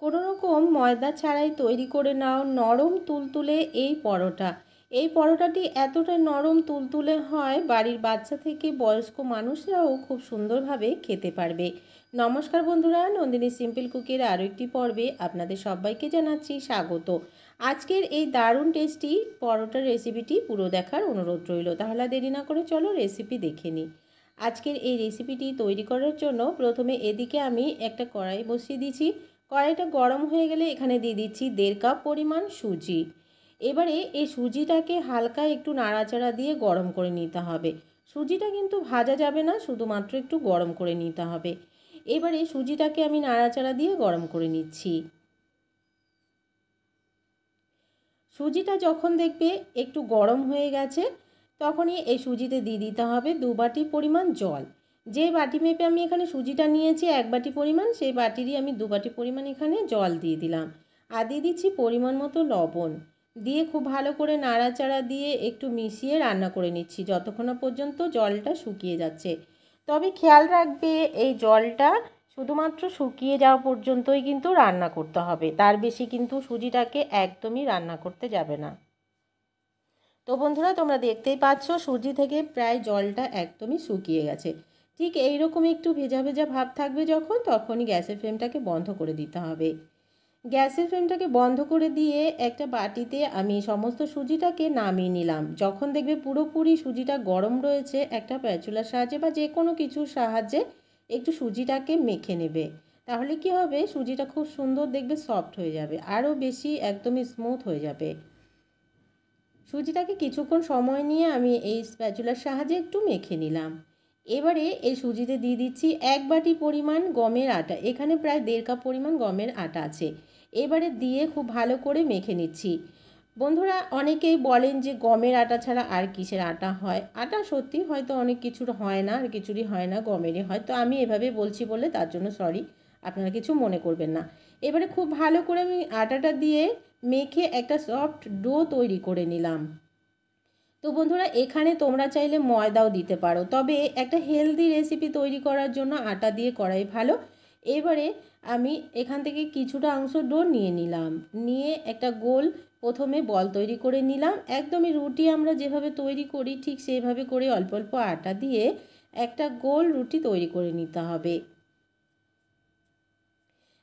কোনো রকম ময়দা ছাড়াই তৈরি করে নাও নরম তুলতুলে এই পরোটা। এই পরোটাটি এতটা নরম তুলতুলে হয় বাড়ির বাচ্চা থেকে বয়স্ক মানুষরাও খুব সুন্দরভাবে খেতে পারবে। নমস্কার বন্ধুরা, নন্দিনী সিম্পল কুকের আরও একটি পর্বে আপনাদের সবাইকে জানাচ্ছি স্বাগত। আজকের এই দারুণ টেস্টি পরোটার রেসিপিটি পুরো দেখার অনুরোধ রইল। তাহলে দেরি না করে চলো রেসিপি দেখে নিই। আজকের এই রেসিপিটি তৈরি করার জন্য প্রথমে এদিকে আমি একটা কড়াই বসিয়ে দিয়েছি। কড়াইটা গরম হয়ে গেলে এখানে দিয়ে দিচ্ছি 1.5 কাপ পরিমাণ সুজি। এবারে এই সুজিটাকে হালকা একটু নাড়াচাড়া দিয়ে গরম করে নিতে হবে। সুজিটা কিন্তু ভাজা যাবে না, শুধুমাত্র একটু গরম করে নিতে হবে। এবারে সুজিটাকে আমি নাড়াচাড়া দিয়ে গরম করে নিচ্ছি। সুজিটা যখন দেখবে একটু গরম হয়ে গেছে তখনই এই সুজিতে দিয়ে দিতে হবে 2 বাটি পরিমাণ জল। যে বাটি মেপে আমি এখানে সুজিটা নিয়েছি 1 বাটি পরিমাণ, সেই বাটিরই আমি 2 বাটি পরিমাণ এখানে জল দিয়ে দিলাম। আর দিয়ে দিচ্ছি পরিমাণ মতো লবণ। দিয়ে খুব ভালো করে নাড়াচাড়া দিয়ে একটু মিশিয়ে রান্না করে নিচ্ছি যতক্ষণ না পর্যন্ত জলটা শুকিয়ে যাচ্ছে। তবে খেয়াল রাখবে এই জলটা শুধুমাত্র শুকিয়ে যাওয়া পর্যন্তই কিন্তু রান্না করতে হবে, তার বেশি কিন্তু সুজিটাকে একদমই রান্না করতে যাবে না। তো বন্ধুরা, তোমরা দেখতেই পাচ্ছ সুজি থেকে প্রায় জলটা একদমই শুকিয়ে গেছে। ঠিক এইরকম একটু ভেজা ভেজা ভাব থাকবে যখন, তখনই গ্যাসের ফ্লেমটাকে বন্ধ করে দিতে হবে। গ্যাসের ফ্লেমটাকে বন্ধ করে দিয়ে একটা বাটিতে আমি সমস্ত সুজিটাকে নামিয়ে নিলাম। যখন দেখবে পুরোপুরি সুজিটা গরম রয়েছে, একটা স্প্যাচুলার সাহায্যে বা যে কোনো কিছুর সাহায্যে একটু সুজিটাকে মেখে নেবে। তাহলে কি হবে, সুজিটা খুব সুন্দর দেখবে সফট হয়ে যাবে, আরও বেশি একদমই স্মুথ হয়ে যাবে। সুজিটাকে কিছুক্ষণ সময় নিয়ে আমি এই স্প্যাচুলার সাহায্যে একটু মেখে নিলাম। এবারে এই সুজিতে দিয়ে দিচ্ছি 1 বাটি পরিমাণ গমের আটা। এখানে প্রায় 1.5 কাপ পরিমাণ গমের আটা আছে। এবারে দিয়ে খুব ভালো করে মেখে নিচ্ছি। বন্ধুরা, অনেকেই বলেন যে গমের আটা ছাড়া আর কিসের আটা হয়। আটা সত্যি হয়তো অনেক কিছুর হয় না, আর কিছুরই হয় না, গমেরই হয়। তো আমি এভাবে বলছি বলে তার জন্য সরি, আপনারা কিছু মনে করবেন না। এবারে খুব ভালো করে আমি আটাটা দিয়ে মেখে একটা সফট ডো তৈরি করে নিলাম। তো বন্ধুরা, এখানে তোমরা চাইলে ময়দাও দিতে পারো, তবে একটা হেলদি রেসিপি তৈরি করার জন্য আটা দিয়ে করাই ভালো। এবারে আমি এখান থেকে কিছুটা অংশ ডো নিয়ে নিলাম, নিয়ে একটা গোল প্রথমে বল তৈরি করে নিলাম। একদমই রুটি আমরা যেভাবে তৈরি করি ঠিক সেইভাবে করে অল্প অল্প আটা দিয়ে একটা গোল রুটি তৈরি করে নিতে হবে।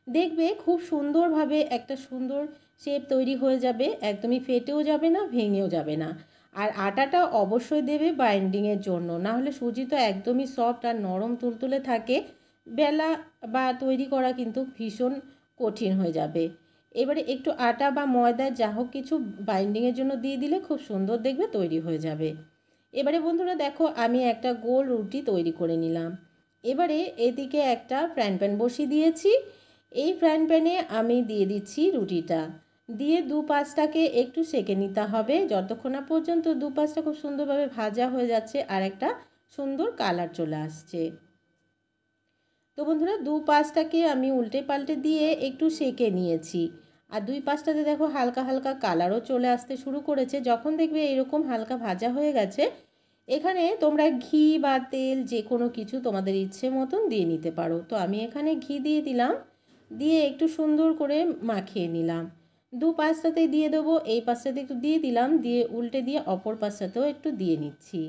দেখবে খুব সুন্দরভাবে একটা সুন্দর শেপ তৈরি হয়ে যাবে, একদমই ফেটেও যাবে না, ভেঙেও যাবে না। আর আটাটা অবশ্যই দেবে বাইন্ডিংয়ের জন্য, না হলে সুজি তো একদমই সফট আর নরম তুলতুলে থাকে, বেলা বা তৈরি করা কিন্তু ভীষণ কঠিন হয়ে যাবে। এবারে একটু আটা বা ময়দা যা হোক কিছু বাইন্ডিংয়ের জন্য দিয়ে দিলে খুব সুন্দর দেখবে তৈরি হয়ে যাবে। এবারে বন্ধুরা দেখো, আমি একটা গোল রুটি তৈরি করে নিলাম। এবারে এদিকে একটা ফ্রাইং প্যান বসিয়ে দিয়েছি। এই ফ্রাইং প্যানে আমি দিয়ে দিচ্ছি রুটিটা, দিয়ে দু পাশটাকে একটু সেঁকে নিতে হবে যতক্ষণ না পর্যন্ত দু পাশটা খুব সুন্দরভাবে ভাজা হয়ে যাচ্ছে আর একটা সুন্দর কালার চলে আসছে। তো বন্ধুরা, দু পাশটাকে আমি উল্টে পাল্টে দিয়ে একটু সেঁকে নিয়েছি। আর দুই পাশটাতে দেখো হালকা হালকা কালারও চলে আসতে শুরু করেছে। যখন দেখবে এরকম হালকা ভাজা হয়ে গেছে, এখানে তোমরা ঘি বা তেল যে কোনো কিছু তোমাদের ইচ্ছে মতন দিয়ে নিতে পারো। তো আমি এখানে ঘি দিয়ে দিলাম, দিয়ে একটু সুন্দর করে মাখিয়ে নিলাম। দু পাশটাতেই দিয়ে দেবো, এই পাশটাতে একটু দিয়ে দিলাম, দিয়ে উল্টে দিয়ে অপর পাশটাতেও একটু দিয়ে নিচ্ছি।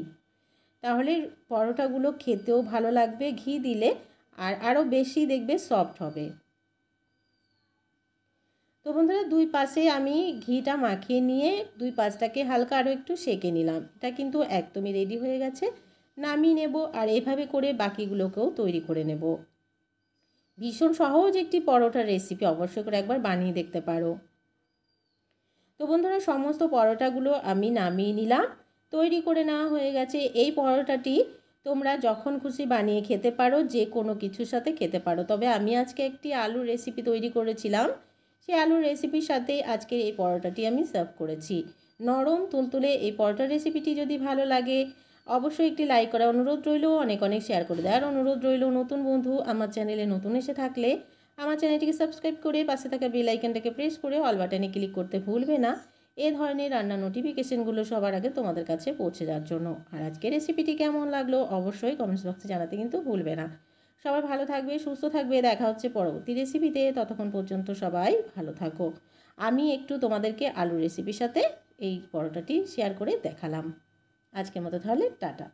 তাহলে পরোটাগুলো খেতেও ভালো লাগবে ঘি দিলে, আর আরও বেশি দেখবে সফট হবে। তো বন্ধুরা, দুই পাশে আমি ঘিটা মাখিয়ে নিয়ে দুই পাশটাকে হালকা আরও একটু সেঁকে নিলাম। এটা কিন্তু একদমই রেডি হয়ে গেছে, নামিয়ে নেব। আর এভাবে করে বাকিগুলোকেও তৈরি করে নেব। ভীষণ সহজ একটি পরোটার রেসিপি, অবশ্যই করে একবার বানিয়ে দেখতে পারো। তো বন্ধুরা, সমস্ত পরোটাগুলো আমি নামিয়ে নিলাম, তৈরি করে নেওয়া হয়ে গেছে। এই পরোটাটি তোমরা যখন খুশি বানিয়ে খেতে পারো, যে কোনো কিছুর সাথে খেতে পারো। তবে আমি আজকে একটি আলুর রেসিপি তৈরি করেছিলাম, সেই আলুর রেসিপির সাথে আজকের এই পরোটাটি আমি সার্ভ করেছি। নরম তুলতুলে এই পরোটার রেসিপিটি যদি ভালো লাগে অবশ্যই একটি লাইক করার অনুরোধ রইল, অনেক অনেক শেয়ার করে দেওয়ার অনুরোধ রইল। নতুন বন্ধু আমার চ্যানেলে নতুন এসে থাকলে আমার চ্যানেলটিকে সাবস্ক্রাইব করে পাশে থাকা বেল আইকনটাকে প্রেস করে অল বাটনে ক্লিক করতে ভুলবে না, এ ধরনের রান্নার নোটিফিকেশনগুলো সবার আগে তোমাদের কাছে পৌঁছে যাওয়ার জন্য। আর আজকের রেসিপিটি কেমন লাগলো অবশ্যই কমেন্টস বক্সে জানাতে কিন্তু ভুলবে না। সবাই ভালো থাকবে, সুস্থ থাকবে। দেখা হচ্ছে পরবর্তী রেসিপিতে। ততক্ষণ পর্যন্ত সবাই ভালো থাকো। আমি একটু তোমাদেরকে আলু রেসিপির সাথে এই পরোটাটি শেয়ার করে দেখালাম। আজকের মতো তাহলে টাটা।